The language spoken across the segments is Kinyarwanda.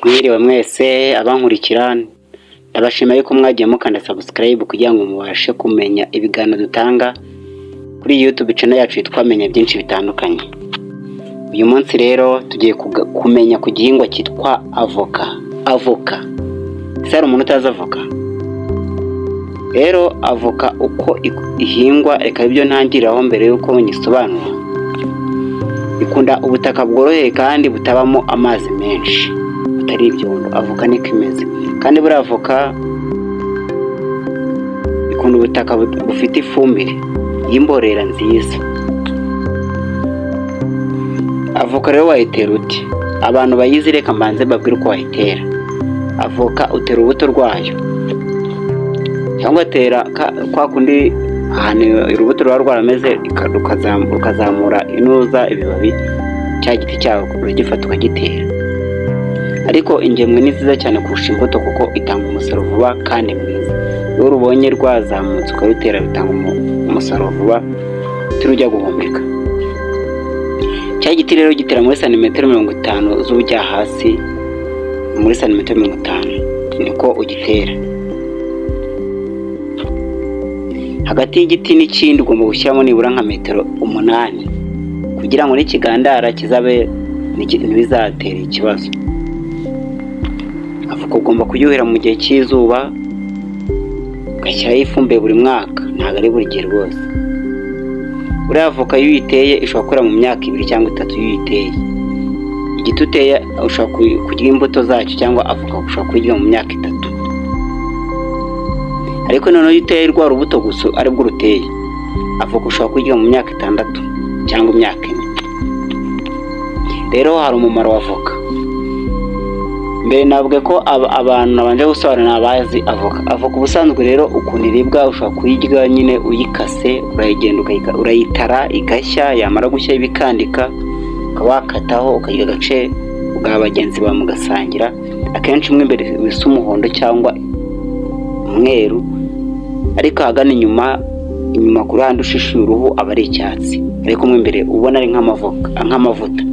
Mwiriwe mwese abankurikira, ndabashima yuko mwagiye mukanda subscribe kugira ngo mubashe kumenya ibiganiro dutanga kuri YouTube channel yacu yitwa Menya Byinshi Bitandukanye. Uyu munsi rero tugiye kumenya ku gihingwa cyitwa avoka. Sari umuntu utazi avoka? Rero avoka uko ihingwa, reka ibyo ntangiriraho mbere yuko nyisobanura. Ikunda ubutaka bworoheye kandi butabamo amazi menshi, atari ibyondo. Avoka niko imeze, kandi buri avoka ikunda ubutaka bufite ifumbire y'imborera nziza. Avoka rero wayitera uti? Abantu bayizi reka mbanze babwire uko wayitera. Avoka utera urubuto rwayo, cyangwa tera kwa kundi ahantu urubuto ruba rwarameze ukazamura inuza ibibabi cya giti cyawe uragifata ukagitera. Ariko ingemwe ni nziza cyane kurusha imbuto kuko itanga umusaruro vuba kandi mwiza. Iyo rubonye rwazamutse ukarutera bitanga umusaruro vuba turujya guhumeka. Cya giti rero gitera muri santimetero 50 z'ubujya hasi, muri santimetero 50 niko ugitera. Hagati y'igiti n'ikindi ugomba gushyiramo nibura nka metero 8 kugira ngo n'ikigandara kizabe ntibizatera ikibazo. Avoka ugomba kuyuhira mu gihe cy'izuba, ugashyiraho ifumbire buri mwaka, ntabwo ari buri gihe rwose. Uriya avoka iyo uyiteye ishobora gukura mu myaka 2 cyangwa 3 iyo uyiteye. Igiti uteye ushobora kurya imbuto zacyo, cyangwa avoka ushobora kuyirya mu myaka 3. Ariko noneho iyo uteye rwa rubuto gusa aribwo ruteye, avoka ushobora kuyirya mu myaka 6 cyangwa imyaka 4. Rero hari umumaro wa avoka. Mbere navuga ko abantu nabanje gusobanura abazi avoka. Avoka ubusanzwe rero ukuntu iribwa, ushobora kuyirya nyine uyikase, urayigenda urayitara igashya, yamara gushya ibikandika ukawakataho ukarya agace bwa bagenzi ba mugasangira. Akenshi umwe imbere bisa umuhondo cyangwa umweru, ariko ahagana inyuma ku ruhande ushishuye uruhu aba ari icyatsi, ariko umwe imbere ubona ari nk'amavuta.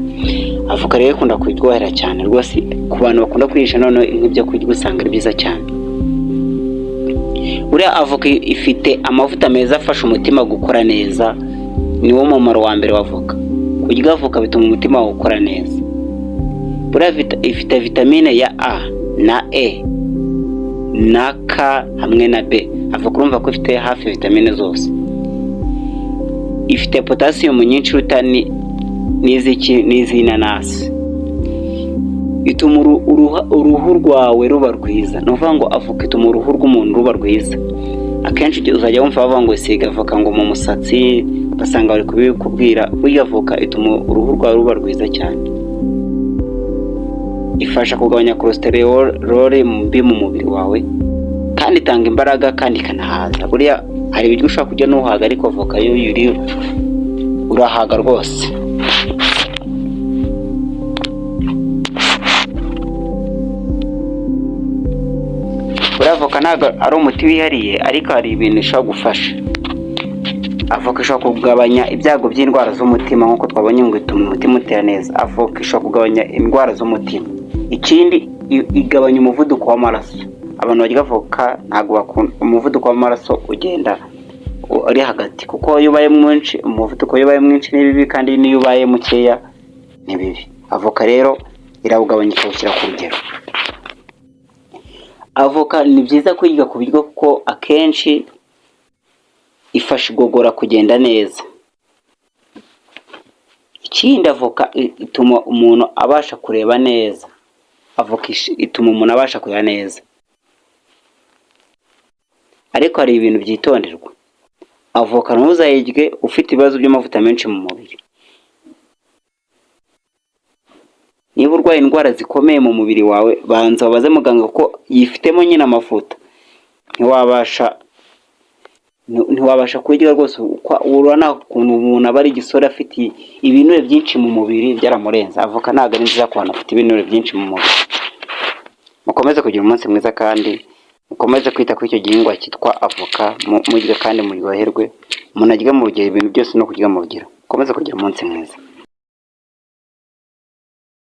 Avoka rero ikunda kuryohera cyane rwose ku bantu bakunda kwirisha none nk'ibyo kurya, usanga ari byiza cyane. Uriya avoka ifite amavuta meza afasha umutima gukora neza, niwo mumaro wa mbere wa avoka. Kurya avoka bituma umutima ukora neza. Uriya ifite vitamine ya A na E na K hamwe na B. Avoka urumva ko ifite hafi vitamine zose. Ifite potassium nyinshi ruta n'iz'inanasi. Ituma uruhu rwawe ruba rwiza. Ni ukuvuga ngo avoka ituma uruhu rw'umuntu ruba rwiza. Akenshi uzajya wumva bavuga ngo siga avoka ngo mu musatsi, basanga bari kubikubwira. Burya avoka ituma uruhu rwawe ruba rwiza cyane. Ifasha kugabanya cholesterol mbi mu mubiri wawe, kandi itanga imbaraga kandi ikanahaza. Buriya hari ibiryo ushobora kurya n'uhaga, ariko avoka yo yuri urahaga rwose. Avoka ntabwo ari umuti wihariye, ariko hari ibintu ishobora gufasha. Avoka ishobora kugabanya ibyago by'indwara z'umutima, nk'uko twabonye ngo ituma umutima utera neza. Avoka ishobora kugabanya indwara z'umutima. Ikindi, igabanya umuvuduko w'amaraso. Abantu barya avoka ntabwo bakunda umuvuduko w'amaraso ugenda uri hagati, kuko iyo ubaye mwinshi, umuvuduko iyo ubaye mwinshi ni bibi, kandi n'iyo ubaye mukeya ni bibi. Avoka rero irawugabanya ikawushyira ku rugero. Avoka ni byiza kuyirya ku biryo kuko akenshi ifasha igogora kugenda neza. Ikindi, avoka ituma umuntu abasha kureba neza. Avoka ituma umuntu abasha kureba neza. Ariko hari ibintu byitonderwa. Avoka ntuzayirye ufite ibibazo by'amavuta menshi mu mubiri. Niba urwaye indwara zikomeye mu mubiri wawe, banza wabaze muganga ko yifitemo nyine amavuta. Ntiwabasha kurya rwose. Urabona ukuntu umuntu aba ari igisore afite ibinure byinshi mu mubiri byaramurenze. Avoka ntabwo ari nziza ku bantu bafite ibinure byinshi mu mubiri. Mukomeze kugira umunsi mwiza, kandi mukomeze kwita kuri icyo gihingwa cyitwa avoka. Murye kandi muryoherwe, munarye mu rugero ibintu byose no kurya mu rugero. Mukomeze kugira umunsi mwiza.